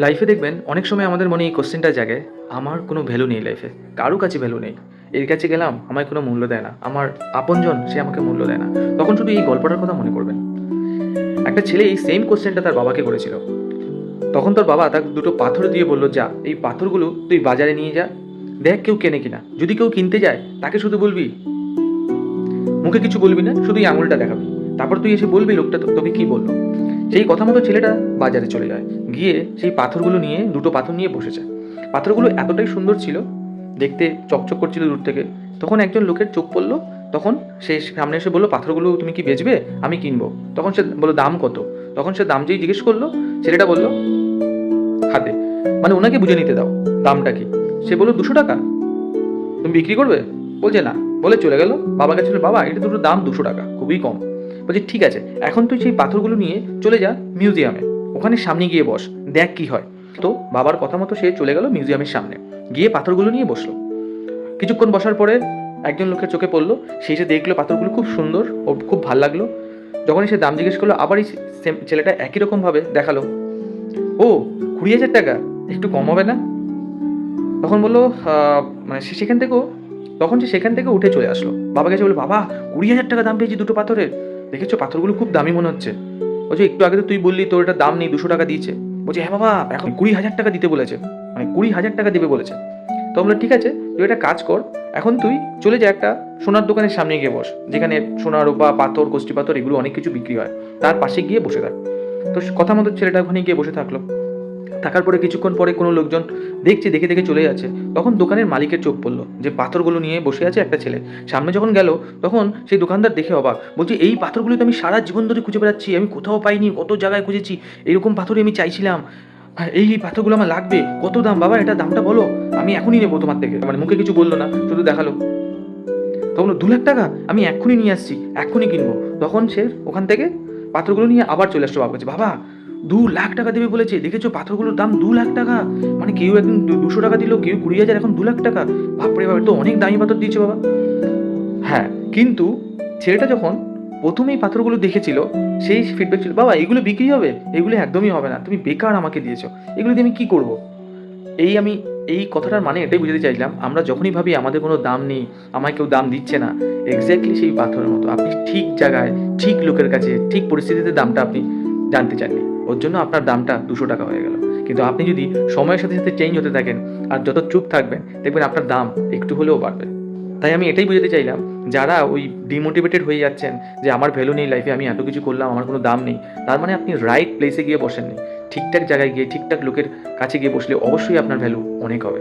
লাইফে দেখবেন অনেক সময় আমাদের মনে এই কোশ্চেনটা জাগে, আমার কোনো ভ্যালু নেই লাইফে, কারো কাছে ভ্যালু নেই। এর কাছে গেলাম আমায় কোনো মূল্য দেয় না, আমার আপনজন সে আমাকে মূল্য দেয় না। তখন শুধু এই গল্পটার কথা মনে করবেন। একটা ছেলে এই সেম কোশ্চেনটা তার বাবাকে করেছিল। তখন তোর বাবা তাকে দুটো পাথর দিয়ে বললো, যা এই পাথরগুলো তুই বাজারে নিয়ে যা, দেখ কেউ কেনে কিনা। যদি কেউ কিনতে যায় তাকে শুধু বলবি, মুখে কিছু বলবি না, শুধু এই আঙুলটা দেখাবি, তারপর তুই এসে বলবি লোকটা তোকে কি বললো। সেই কথা মতো ছেলেটা বাজারে চলে যায়, গিয়ে সেই পাথরগুলো নিয়ে দুটো পাথর নিয়ে বসেছে। পাথরগুলো এতটাই সুন্দর ছিল, দেখতে চকচক করছিল দূর থেকে। তখন একজন লোকের চোখ পড়লো। তখন সে সামনে এসে বললো, পাথরগুলো তুমি কি বেচবে, আমি কিনবো। তখন সে বললো, দাম কত? তখন সে দাম যেই জিজ্ঞেস করলো, ছেলেটা বললো, হাতে, মানে ওনাকে বুঝে নিতে দাও দামটা কি। সে বললো, 200 টাকা। তুমি বিক্রি করবে? বলছে না, বলে চলে গেল। বাবা কাছে বলল, বাবা এটা দুটো দাম 200 টাকা, খুবই কম। বলছে ঠিক আছে, এখন তুই সেই পাথরগুলো নিয়ে চলে যা মিউজিয়ামে, ওখানে সামনে গিয়ে বস, দেখ কি হয়। তো বাবার কথা মতো সে চলে গেল মিউজিয়ামের সামনে, গিয়ে পাথরগুলো নিয়ে বসলো। কিছুক্ষণ বসার পরে একজন লোকের চোখে পড়লো, সে এসে দেখলো পাথরগুলো খুব সুন্দর, ওর খুব ভালো লাগলো। যখনই সে দাম জিজ্ঞেস করলো, আবার এই ছেলেটা একই রকমভাবে দেখালো, ও 20,000 টাকা, একটু কম হবে না? তখন বললো, মানে সে সেখান থেকেও, তখন সে সেখান থেকে উঠে চলে আসলো। বাবা কাছে বললো, বাবা 20,000 টাকা দাম পেয়েছি দুটো পাথরের, দেখেছো পাথরগুলো খুব দামি মনে হচ্ছে। বলছে একটু আগে তো তুই বললি তোর এটা দাম নেই, 200 টাকা দিয়েছে। বলছে হ্যাঁ বাবা, এখন 20,000 টাকা দিতে বলেছে, মানে 20,000 টাকা দেবে বলেছে। তো বললো ঠিক আছে, তুই একটা কাজ কর, এখন তুই চলে যা একটা সোনার দোকানের সামনে গিয়ে বস, যেখানে সোনা রূপা পাথর কষ্টি পাথর এগুলো অনেক কিছু বিক্রি হয়, তার পাশে গিয়ে বসে থাক। তো কথা মতো ছেলেটা ওখানে গিয়ে বসে থাকলো। থাকার পরে কিছুক্ষণ পরে কোনো লোকজন দেখছে, দেখে দেখে চলে যাচ্ছে। তখন দোকানের মালিকের চোখ পড়লো যে পাথরগুলো নিয়ে বসে আছে একটা ছেলে। সামনে যখন গেল, তখন সেই দোকানদার দেখে অবাক, বলছে এই পাথরগুলো তো আমি সারা জীবন ধরে খুঁজে বেড়াচ্ছি, আমি কোথাও পাইনি, কত জায়গায় খুঁজেছি, এরকম পাথরই আমি চাইছিলাম। আর এই পাথরগুলো আমার লাগবে, কত দাম বাবা, এটা দামটা বলো, আমি এখনই নেবো তোমার থেকে। মানে মুখে কিছু বললো না, শুধু দেখালো। তখন 2 লাখ টাকা, আমি এক্ষুনি নিয়ে আসছি, এক্ষুনি কিনবো। তখন সে ওখান থেকে পাথরগুলো নিয়ে আবার চলে আসলো। বাবা বলছে, বাবা 2 লাখ টাকা দেবে বলেছে, দেখেছো পাথরগুলোর দাম 2 লাখ টাকা। মানে কেউ একদিন 200 টাকা দিল, কেউ 20,000, এখন 2 লাখ টাকা। বাপরে বাবা, তো অনেক দামি পাথর দিয়েছে বাবা। হ্যাঁ, কিন্তু ছেলেটা যখন প্রথমেই পাথরগুলো দেখেছিল, সেই ফিডব্যাক ছিল, বাবা এগুলো বিক্রি হবে? এগুলো একদমই হবে না, তুমি বেকার আমাকে দিয়েছো, এগুলো দিয়ে আমি কি করবো। আমি এই কথাটার মানে এটাই বুঝাতে চাইলাম, আমরা যখনই ভাবি আমাদের কোনো দাম নেই, আমায় কেউ দাম দিচ্ছে না, এক্স্যাক্টলি সেই পাথরের মতো, আপনি ঠিক জায়গায় ঠিক লোকের কাছে ঠিক পরিস্থিতিতে দামটা আপনি জানতে চাননি, ওর জন্য আপনার দামটা 200 টাকা হয়ে গেল। কিন্তু আপনি যদি সময়ের সাথে সাথে চেঞ্জ হতে থাকেন আর যত চুপ থাকবেন, দেখবেন আপনার দাম একটু হলেও বাড়বে। তাই আমি এটাই বুঝাতে চাইলাম, যারা ওই ডিমোটিভেটেড হয়ে যাচ্ছেন যে আমার ভ্যালু নেই লাইফে, আমি এত কিছু করলাম, আমার কোনো দাম নেই, তার মানে আপনি রাইট প্লেসে গিয়ে বসেননি। ঠিকঠাক জায়গায় গিয়ে ঠিকঠাক লোকের কাছে গিয়ে বসলে অবশ্যই আপনার ভ্যালু অনেক হবে।